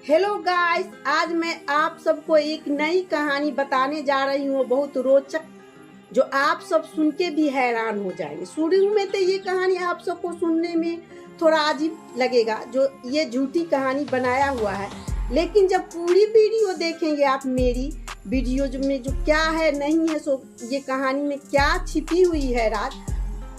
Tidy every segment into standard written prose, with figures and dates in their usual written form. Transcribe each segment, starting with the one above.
Hello guys, आज मैं आप सबको एक नई कहानी बताने जा रही हूँ, बहुत रोचक, जो आप सब सुन के भी हैरान हो जाएंगे। शुरू में तो ये कहानी आप सबको सुनने में थोड़ा अजीब लगेगा, जो ये झूठी कहानी बनाया हुआ है, लेकिन जब पूरी वीडियो देखेंगे आप मेरी वीडियो में जो क्या है नहीं है, सो ये कहानी में क्या छिपी हुई है राज,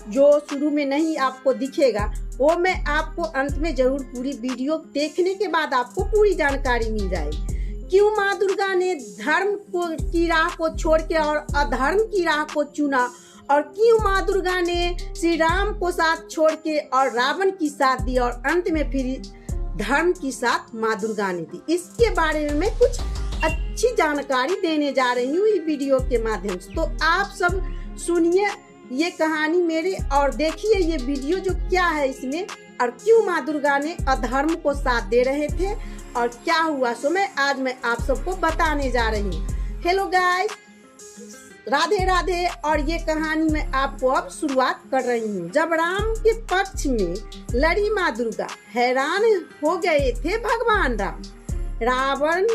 जो शुरू में नहीं आपको दिखेगा, वो मैं आपको अंत में जरूर पूरी वीडियो देखने के बाद आपको पूरी जानकारी मिल जाएगी। क्यों माँ दुर्गा ने धर्म की राह को छोड़ के और अधर्म की राह को चुना, और क्यों माँ दुर्गा ने श्री राम को साथ छोड़ के और रावण की साथ दी, और अंत में फिर धर्म की साथ माँ दुर्गा ने दी। इसके बारे में मैं कुछ अच्छी जानकारी देने जा रही हूँ इस वीडियो के माध्यम से। तो आप सब सुनिए ये कहानी मेरे और देखिए ये वीडियो जो क्या है इसमें, और क्यों माँ दुर्गा ने अधर्म को साथ दे रहे थे और क्या हुआ, सो मैं आज आप सबको बताने जा रही हूँ। Hello guys, Radhe Radhe. और ये कहानी मैं आपको अब शुरुआत कर रही हूँ। जब राम के पक्ष में लड़ी माँ दुर्गा, हैरान हो गए थे भगवान राम। रावण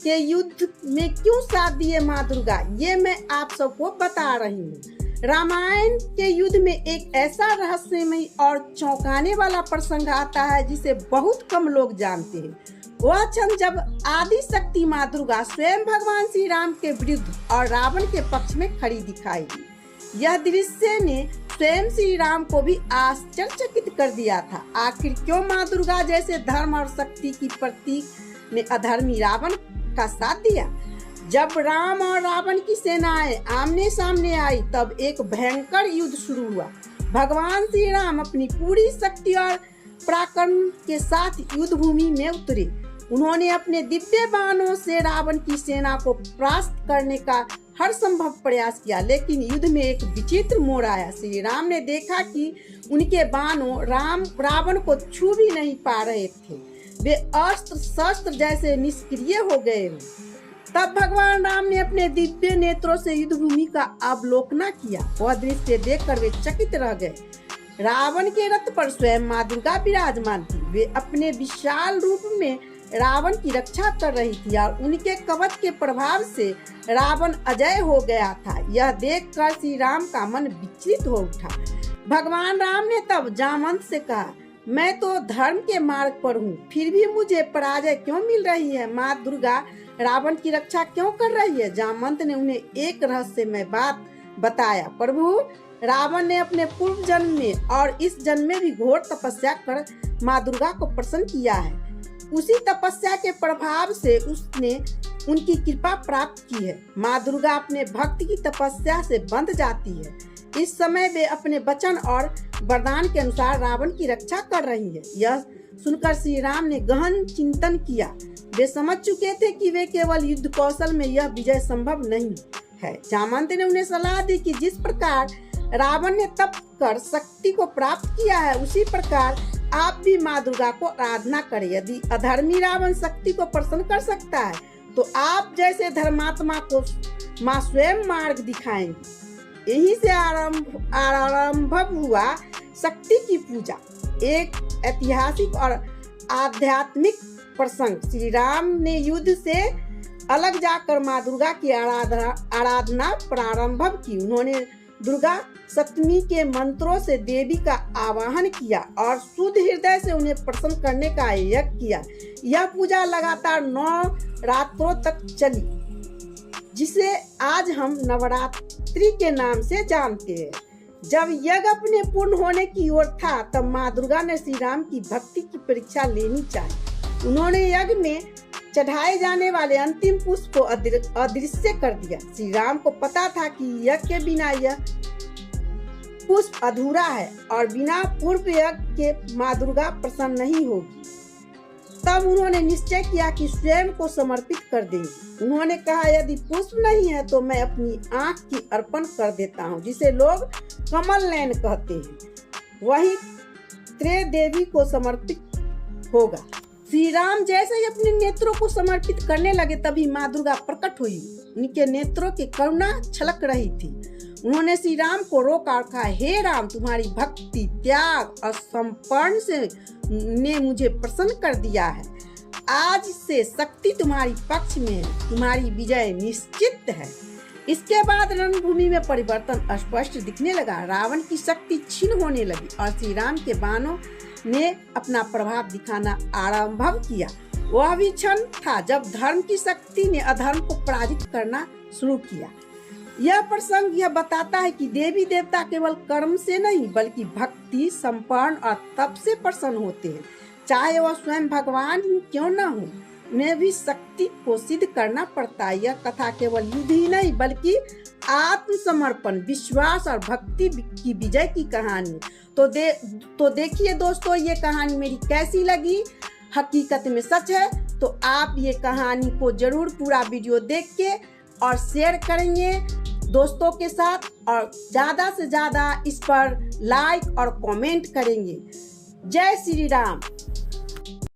के युद्ध में क्यों साथ दिए माँ दुर्गा, ये मैं आप सबको बता रही हूँ। रामायण के युद्ध में एक ऐसा रहस्यमय और चौंकाने वाला प्रसंग आता है जिसे बहुत कम लोग जानते हैं। वह क्षण जब आदि शक्ति माँ दुर्गा स्वयं भगवान श्री राम के विरुद्ध और रावण के पक्ष में खड़ी दिखाई दी। यह दृश्य ने स्वयं श्री राम को भी आश्चर्यचकित कर दिया था। आखिर क्यों माँ दुर्गा जैसे धर्म और शक्ति की प्रतीक ने अधर्मी रावण का साथ दिया। जब राम और रावण की सेनाएं आमने सामने आई, तब एक भयंकर युद्ध शुरू हुआ। भगवान श्री राम अपनी पूरी शक्ति और पराक्रम के साथ युद्ध भूमि में उतरे। उन्होंने अपने दिव्य बाणों से रावण की सेना को परास्त करने का हर संभव प्रयास किया, लेकिन युद्ध में एक विचित्र मोड़ आया। श्री राम ने देखा कि उनके बाणों रावण को छू भी नहीं पा रहे थे, वे अस्त्र शस्त्र जैसे निष्क्रिय हो गए। तब भगवान राम ने अपने दिव्य नेत्रों से युद्ध भूमि का अवलोकन किया। वह दृश्य देखकर वे चकित रह गए। रावण के रथ पर स्वयं माँ दुर्गा विराजमान थी। वे अपने विशाल रूप में रावण की रक्षा कर रही थी और उनके कवच के प्रभाव से रावण अजय हो गया था। यह देखकर श्री राम का मन विचलित हो उठा। भगवान राम ने तब जामवंत से कहा, मैं तो धर्म के मार्ग पर हूँ, फिर भी मुझे पराजय क्यों मिल रही है। माँ दुर्गा रावण की रक्षा क्यों कर रही है। जामवंत ने उन्हें एक रहस्यमय बात बताया। प्रभु, रावण ने अपने पूर्व जन्म में और इस जन्म में भी घोर तपस्या कर माँ दुर्गा को प्रसन्न किया है। उसी तपस्या के प्रभाव से उसने उनकी कृपा प्राप्त की है। माँ दुर्गा अपने भक्त की तपस्या से बंध जाती है। इस समय वे अपने वचन और वरदान के अनुसार रावण की रक्षा कर रही है। यह सुनकर श्री राम ने गहन चिंतन किया। वे समझ चुके थे कि वे केवल युद्ध कौशल में यह विजय संभव नहीं है। जामवंत ने उन्हें सलाह दी कि जिस प्रकार रावण ने तप कर शक्ति को प्राप्त किया है, उसी प्रकार आप भी माँ दुर्गा को आराधना करें। यदि अधर्मी रावण शक्ति को प्रसन्न कर सकता है, तो आप जैसे धर्मात्मा को माँ स्वयं मार्ग दिखाएंगी। यही से आरंभ हुआ शक्ति की पूजा, एक ऐतिहासिक और आध्यात्मिक प्रसंग। श्री राम ने युद्ध से अलग जाकर माँ दुर्गा की आराधना प्रारंभ की। उन्होंने दुर्गा सप्तमी के मंत्रों से देवी का आवाहन किया और शुद्ध हृदय से उन्हें प्रसन्न करने का यज्ञ किया। यह पूजा लगातार 9 रात्रों तक चली, जिसे आज हम नवरात्रि के नाम से जानते हैं। जब यज्ञ अपने पूर्ण होने की ओर था, तब माँ दुर्गा ने श्री राम की भक्ति की परीक्षा लेनी चाहिए। उन्होंने यज्ञ में चढ़ाए जाने वाले अंतिम पुष्प को अदृश्य कर दिया। श्री राम को पता था कि यज्ञ के बिना यह पुष्प अधूरा है और बिना पूर्व यज्ञ के माँ दुर्गा प्रसन्न नहीं होगी। तब उन्होंने निश्चय किया कि स्वयं को समर्पित कर देंगे। उन्होंने कहा, यदि पुष्प नहीं है तो मैं अपनी आंख की अर्पण कर देता हूँ, जिसे लोग कमल नयन कहते हैं, वही त्रिदेवी को समर्पित होगा। श्री राम जैसे ही अपने नेत्रों को समर्पित करने लगे, तभी माँ दुर्गा प्रकट हुई। उनके नेत्रों की करुणा छलक रही थी। उन्होंने श्री राम को रोका और कहा, हे राम, तुम्हारी भक्ति, त्याग और समर्पण से ने मुझे प्रसन्न कर दिया है। आज से शक्ति तुम्हारी पक्ष में है, तुम्हारी विजय निश्चित है। इसके बाद रणभूमि में परिवर्तन स्पष्ट दिखने लगा। रावण की शक्ति क्षीण होने लगी और श्री राम के बाणों ने अपना प्रभाव दिखाना आरंभ किया। वह भी क्षण था जब धर्म की शक्ति ने अधर्म को पराजित करना शुरू किया। यह प्रसंग यह बताता है कि देवी देवता केवल कर्म से नहीं बल्कि भक्ति, समर्पण और तप से प्रसन्न होते हैं। चाहे वह स्वयं भगवान ही क्यों न हो, उन्हें भी शक्ति को सिद्ध करना पड़ता है। यह कथा केवल युद्ध ही नहीं बल्कि आत्मसमर्पण, विश्वास और भक्ति की विजय की कहानी। तो देखिए दोस्तों, ये कहानी मेरी कैसी लगी, हकीकत में सच है। तो आप ये कहानी को जरूर पूरा वीडियो देख के और शेयर करेंगे दोस्तों के साथ और ज़्यादा से ज़्यादा इस पर लाइक और कमेंट करेंगे। जय श्री राम।